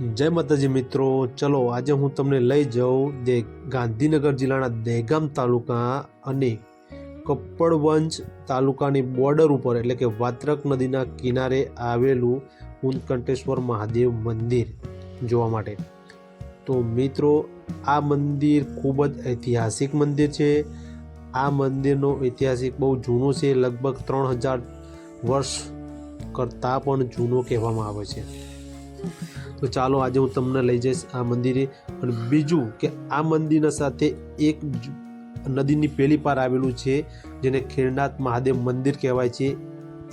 जय माताजी मित्रों। चलो आज हूँ तमने लई जाऊँ गांधीनगर जिल्लाना दहेगाम तालुका अने कप्पड़वंज तालुकानी बॉर्डर पर एटले के वात्रक नदीना किनारे आवेलू ऊंटकंठेश्वर महादेव मंदिर जोवा माटे। तो मित्रों आ मंदिर खूब ज ऐतिहासिक मंदिर है। आ मंदिरनो ऐतिहासिक बहुत जूनो है, लगभग 3000 वर्ष करता पण जूनो कहेवामां आवे छे। तो चालो आज हूँ तमने लई जईश आ मंदिरे। अने बीजू के आ मंदिरना साथे एक नदीनी पेली पार आवेलू छे जेने खीरनाथ महादेव मंदिर कहेवाय छे।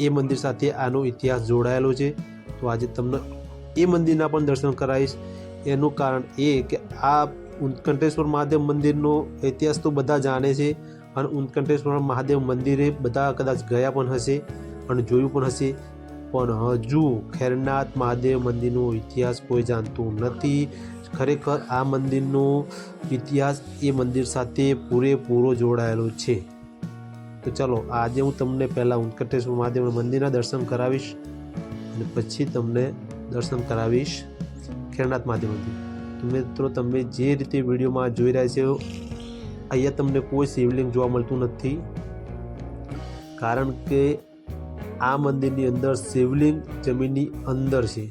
ए मंदिर साथे आनो इतिहास जोड़ायेलो छे। तो आज तमने ए मंदिरना पण दर्शन करावीश। एनुं कारण ए के आ ऊंटकंठेश्वर महादेव मंदिरनो इतिहास तो बधा जाणे छे अने ऊंटकंठेश्वर महादेव मंदिरे बधा कदाच गया पण हशे अने जोयुं पण हशे, पण हजू खैरनाथ महादेव मंदिरनो इतिहास कोई जानतुं नथी। खरेखर आ मंदिरनो इतिहास ए मंदिर साथे पूरेपूरो जोड़ायेलो छे। तो चलो आज हूँ तमने पहला ऊंटकंठेश्वर महादेव मंदिरना दर्शन करावीश अने पछी तमने दर्शन करावीश खैरनाथ महादेव मंदिर। तो मित्रों तमे जे रीते विडियो में जोई रह्या छो अहींया तमने कोई शिवलिंग जोवा मळतुं नथी, कारण के आ मंदिरनी अंदर शिवलिंग जमीननी अंदर छे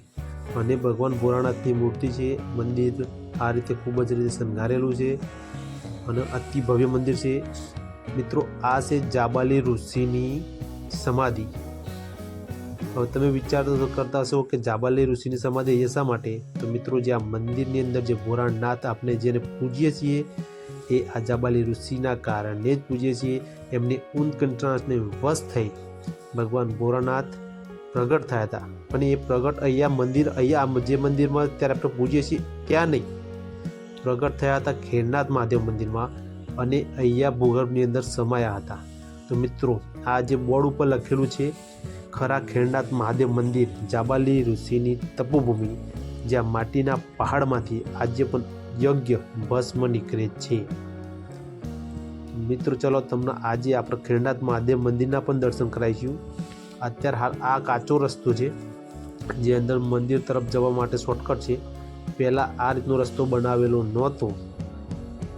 अने भगवान भोळानाथनी मूर्ति छे। मंदिर आ रीते खूब ज रीते शणगारेलुं छे अने अति भव्य मंदिर छे। मित्रों आ छे जाबाली ऋषिनी समाधि। હવે તમે વિચાર કરતા હશો કે જાબાલી ઋષિની સમાધિ એ શા માટે? તો મિત્રો જે આ મંદિરની અંદર જે ભોળાનાથ આપણે જેને પૂજીએ છીએ એ આ જાબાલી ઋષિના કારણે જ પૂજીએ છીએ। એમની ઊંટકંઠનાથને વશ થઈ ભગવાન ભોળાનાથ પ્રગટ થયા હતા, પણ એ પ્રગટ અહીંયા મંદિર અહીંયા જે મંદિરમાં અત્યારે આપણે પૂજીએ છીએ ત્યાં નહીં, પ્રગટ થયા હતા ખૈરનાથ મહાદેવ મંદિરમાં અને અહીંયા ભૂગર્ભની અંદર સમાયા હતા। તો મિત્રો આ જે બોર્ડ ઉપર લખેલું છે खरा खैरनाथ महादेव मंदिर जाबाली ऋषिनी तपोभूमि, ज्यां माटीना पहाड़मांथी आज पण यज्ञ भस्म निकळे छे। मित्रों चलो तमने आज आपणे खैरनाथ महादेव मंदिरना पण दर्शन करावीशुं। अत्यार हाल आ काचो रस्तो छे जे अंदर मंदिर तरफ जवा माटे शॉर्टकट छे। पहेला आ रीतनो रस्तो बनावेलो नहोतो,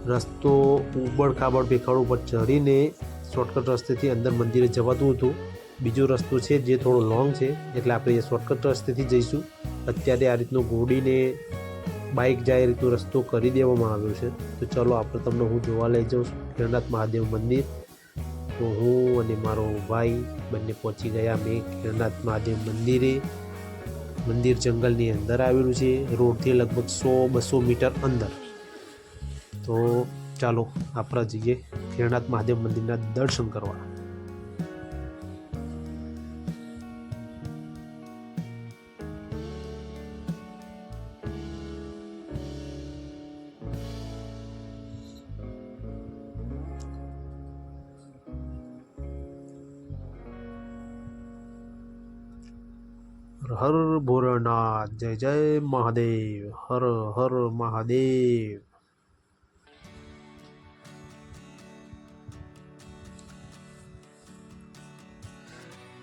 रस्तो उबड़-खाबड़ भेखाड़ो पर चढ़ीने शॉर्टकट रस्तेथी अंदर मंदिरे जवातुं हतुं। बीजो रस्तो है जे थोड़ो लॉन्ग है एटले आपणे शॉर्टकट रस्ते थी जईशुं। अत्यारे आ रीतनो घोड़ीने बाइक जाए रीतनो रस्तो करी देवामां आव्यो छे। तो चलो आपणे तमने हूँ जोवा लई जाऊँ खैरनाथ महादेव मंदिर। तो हूँ अने मारो भाई बंने पहोंची गया मैं खैरनाथ महादेव मंदिरे। मंदिर जंगलनी अंदर आवेलुं छे, रोडथी लगभग 100-200 मीटर अंदर। तो चलो आपणे जईए खैरनाथ महादेव मंदिरना दर्शन करवा। हर भोलेनाथ, जय जय महादेव, हर हर महादेव।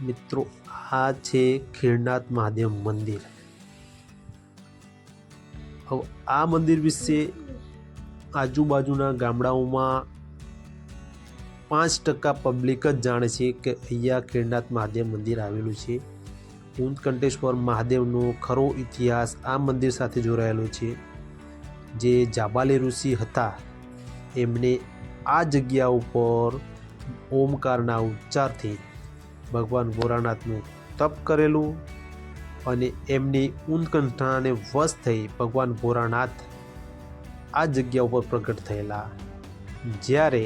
मित्रों आ छे खैरनाथ महादेव मंदिर। अब आ मंदिर विषे आजूबाजूना गामडाओमां 5% पब्लिक ज जाणे छे के अहींया खैरनाथ महादेव मंदिर आवेलुं छे। ऊंटकंठेश्वर महादेवनो खरो इतिहास आ मंदिर साथे जोड़ायेलो छे। जे जाबाली ऋषि हता एमने आ जग्या पर ओमकारना उच्चारथी भगवान भोळानाथनुं तप करेलुं अने एमनी ऊंटकंठाने वश थई भगवान भोळानाथ आ जग्या पर प्रगट थयेला। ज्यारे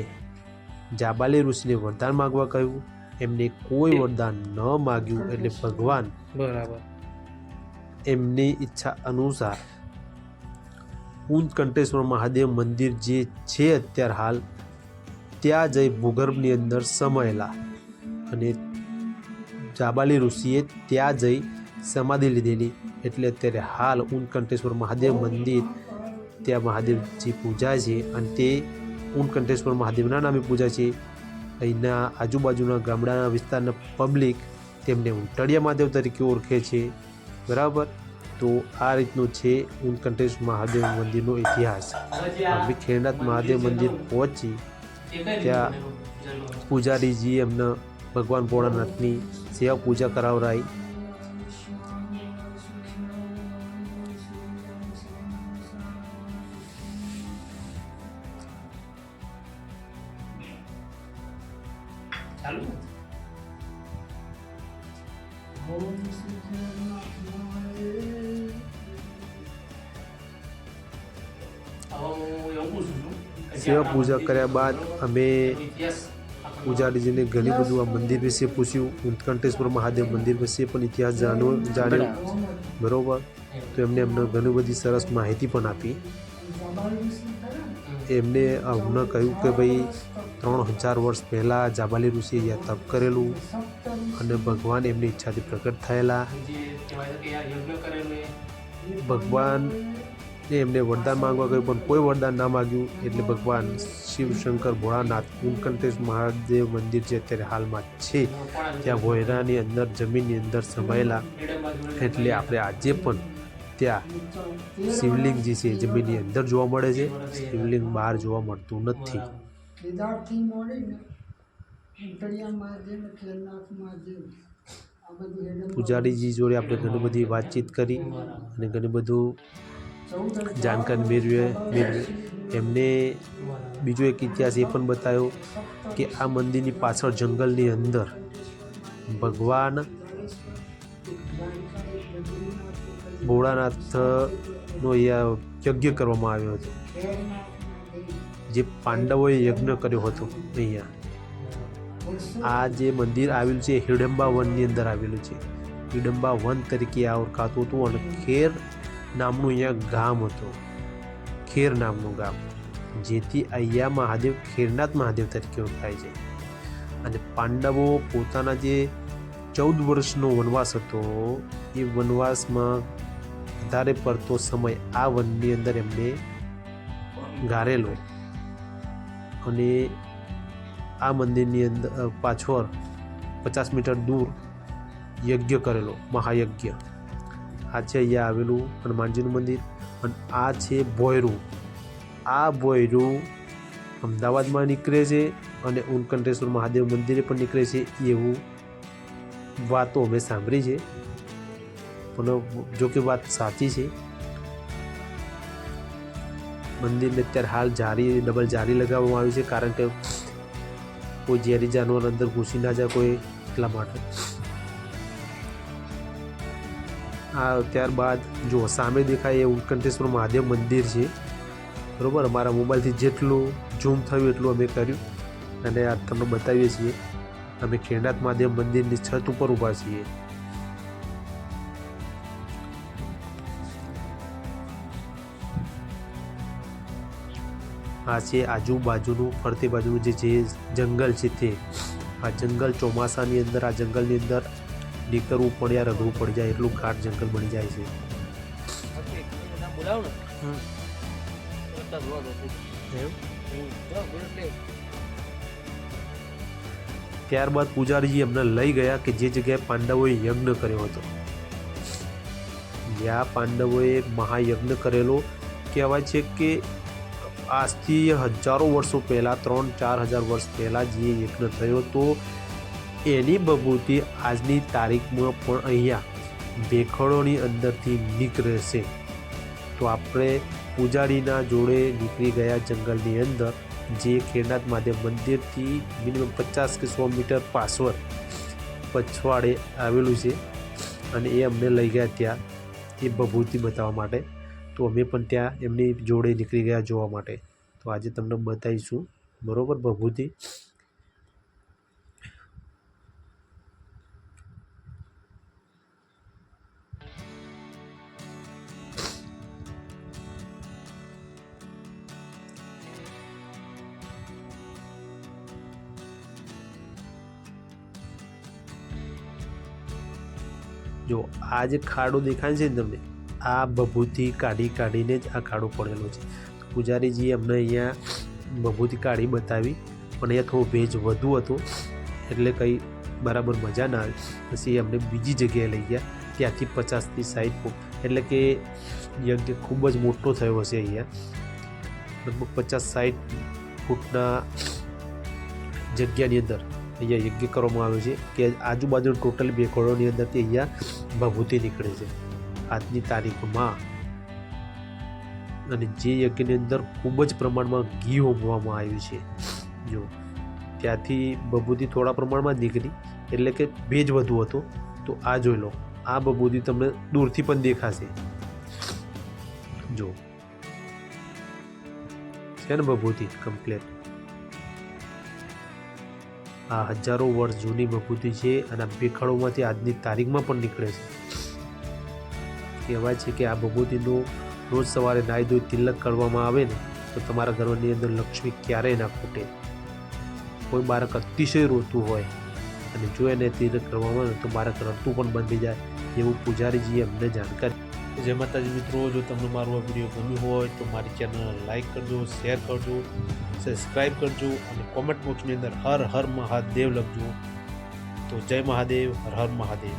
जाबाली ऋषिने वरदान मागवा कह्युं, एमने कोई वरदान न मांग्યું એટલે ભગવાન બરાબર એમની ઈચ્છા અનુસાર ઊંટકંઠેશ્વર મહાદેવ મંદિર જે છે અત્યાર હાલ ત્યાં જઈ ભૂગર્ભની અંદર સમાયેલા અને જાબાલી ઋષિએ ત્યાં જઈ સમાધિ લીધેલી એટલે અત્યારે હાલ ઊંટકંઠેશ્વર મહાદેવ મંદિર ત્યાં મહાદેવજી પૂજાય છે અને તે ઊંટકંઠેશ્વર મહાદેવના નામે પૂજાય છે। અહીંના આજુબાજુના ગામડાના વિસ્તારના પબ્લિક તેમને ઉંટડિયા મહાદેવ તરીકે ઓળખે છે, બરાબર। તો આ રીતનું છે ઊંટકંઠેશ મહાદેવ મંદિરનો ઇતિહાસ. અમે ખેરનાથ મહાદેવ મંદિર પહોંચી ત્યાં પૂજારીજી એમને ભગવાન ભોળાનાથની સેવા પૂજા કરાવરાઈ. સેવા પૂજા કર્યા બાદ અમે પૂજારીજીને ઘણી બધું આ મંદિર વિશે પૂછ્યું, ઊંટકંઠેશ્વર મહાદેવ મંદિર વિશે પણ ઇતિહાસ જાણ્યો. બરાબર, તો અમને ઘણી બધી સરસ માહિતી પણ આપી. એમને અમને કહ્યું કે ભાઈ 3000 વર્ષ પહેલાં જાબાલી ઋષિએ અહીંયા તપ કરેલું અને ભગવાન એમની ઈચ્છાથી પ્રગટ થયેલા. ભગવાન એમને વરદાન માંગવા કહ્યું પણ કોઈ વરદાન ના માગ્યું, એટલે ભગવાન શિવ શંકર ભોળાનાથ ઊંટકંઠેશ મહાદેવ મંદિર જે અત્યારે હાલમાં છે ત્યાં વોયરાની અંદર જમીનની અંદર સમાયેલા. એટલે આપણે આજે પણ ત્યાં શિવલિંગ જે છે જમીનની અંદર જોવા મળે છે, શિવલિંગ બહાર જોવા મળતું નથી. પૂજારીજી જોડે આપણે ઘણી બધી વાતચીત કરી અને ઘણી બધું જાણકારી મેળવી. એમને બીજો એક ઇતિહાસ એ પણ બતાવ્યો કે આ મંદિરની પાછળ જંગલની અંદર ભગવાન ભોળાનાથનો યજ્ઞ કરવામાં આવ્યો હતો, જે પાંડવોએ યજ્ઞ કર્યો હતો. અહીંયા આ જે મંદિર આવેલું છે હિડમ્બા વનની અંદર આવેલું છે. હિડમ્બા વન તરીકે આ ઓળખાતું હતું અને ખેર નામનું અહીંયા ગામ હતું, ખેર નામનું ગામ, જેથી અહીંયા મહાદેવ ખેરનાથ મહાદેવ તરીકે ઓળખાય છે. અને પાંડવો પોતાના જે 14 વર્ષનો વનવાસ હતો એ વનવાસમાં વધારે પડતો સમય આ વનની અંદર એમને ગાળેલો અને આ મંદિરની અંદર પાછળ 50 મીટર દૂર યજ્ઞ કરેલો, મહાયજ્ઞ. આ છે અહીંયા આવેલું હનુમાનજીનું મંદિર. અને આ છે ભોયરું. આ ભોયરું અમદાવાદમાં નીકળે છે અને ઊંટકંઠેશ્વર મહાદેવ મંદિરે પણ નીકળે છે એવું વાતો અમે સાંભળી છે, પણ જો કે વાત સાચી છે. મંદિરને અત્યારે હાલ ડબલ જારી લગાવવામાં આવી છે, કારણ કે કોઈ ઝેરી જાનવર અંદર ઘૂસી ના જાય કોઈ, એટલા માટે. ત્યારબાદ જો સામે દેખાય એ ઊંટકંઠેશ્વર મહાદેવ મંદિર છે. બરાબર, અમારા મોબાઈલથી જેટલું ઝૂમ થયું એટલું અમે કર્યું અને આ તમને બતાવીએ છીએ. અમે ખેરનાથ મહાદેવ મંદિરની છત ઉપર ઊભા છીએ. આ છે આજુબાજુનું ફરતી બાજુનું જે જંગલ છે તે. આ જંગલ ચોમાસાની અંદર આ જંગલની અંદર નીકળવું પણ યાર અઘરું પડી જાય, એટલું ઘાટ જંગલ બની જાય છે. ત્યારબાદ પૂજારીજી એમને લઈ ગયા કે જે જગ્યાએ પાંડવોએ યજ્ઞ કર્યો હતો. જ્યાં પાંડવોએ મહાયજ્ઞ કરેલો. કહેવાય છે કે આજથી હજારો વર્ષો પહેલાં 3-4 હજાર વર્ષ પહેલાં જે યજ્ઞ થયો હતો એની ભભૂતિ આજની તારીખમાં પણ અહીંયા ભેખડોની અંદરથી નીકળે છે. તો આપણે પૂજારીના જોડે નીકળી ગયા જંગલની અંદર, જે ખેરનાથ મહાદેવ મંદિરથી મિનિમમ 50 કે 100 મીટર પાછળ પછવાડે આવેલું છે. અને એ અમને લઈ ગયા ત્યાં એ ભભૂતિ બતાવવા માટે. તો અમે પણ ત્યાં એમની જોડે નીકળી ગયા જોવા માટે. તો આજે તમને બતાવીશું, બરાબર, ભભૂતિ. જો આ જે ખાડો દેખાય છે ને તમને, આ ભભૂતિ કાઢીને જ આ ખાડો પડેલો છે. પૂજારીજીએ અમને અહીંયા ભભૂતિ કાઢી બતાવી, પણ અહીંયા થોડો ભેજ વધુ હતો એટલે કંઈ બરાબર મજા ના આવી. પછી અમને બીજી જગ્યાએ લઈ ગયા, ત્યાંથી 50 થી 60 એટલે કે યજ્ઞ ખૂબ જ મોટો થયો હશે. અહીંયા લગભગ 50-60 ફૂટના જગ્યાની અંદર અહીંયા યજ્ઞ કરવામાં આવ્યો છે કે આજુબાજુ ટોટલ 2 કરોડની અંદરથી અહીંયા ભભૂતિ નીકળે છે આજની તારીખમાં. અને જે યજ્ઞની અંદર ખૂબ જ પ્રમાણમાં ઘી હોમવામાં આવ્યું છે. જો ત્યાંથી ભભૂતિ થોડા પ્રમાણમાં જ નીકળી, એટલે કે ભેજ વધુ હતો. તો આ જોઈ લો, આ ભભૂતિ તમને દૂરથી પણ દેખાશે. જો છે ને ભભૂતિ કમ્પ્લેટ. આ હજારો વર્ષ જૂની ભભૂતિ છે અને આ ભેખાડોમાંથી આજની તારીખમાં પણ નીકળે છે. કહેવાય છે કે આ ભભૂતિનું રોજ સવારે નાહી ધોઈ તિલક કરવામાં આવે ને તો તમારા ઘરની અંદર લક્ષ્મી ક્યારેય ના ખૂટે. કોઈ બાળક અતિશય રોતું હોય અને જો એને તિલક કરવામાં આવે તો બાળક રડતું પણ બંધ થઈ જાય, એવું પૂજારીજીએ અમને જાણકારી. જય માતાજી મિત્રો, જો તમને મારો આ વિડીયો ગમ્યું હોય તો મારી ચેનલ લાઈક કરજો, શેર કરજો, સબસ્ક્રાઈબ કરજો અને કોમેન્ટ બોક્સની અંદર હર હર મહાદેવ લખજો. તો જય મહાદેવ, હર હર મહાદેવ.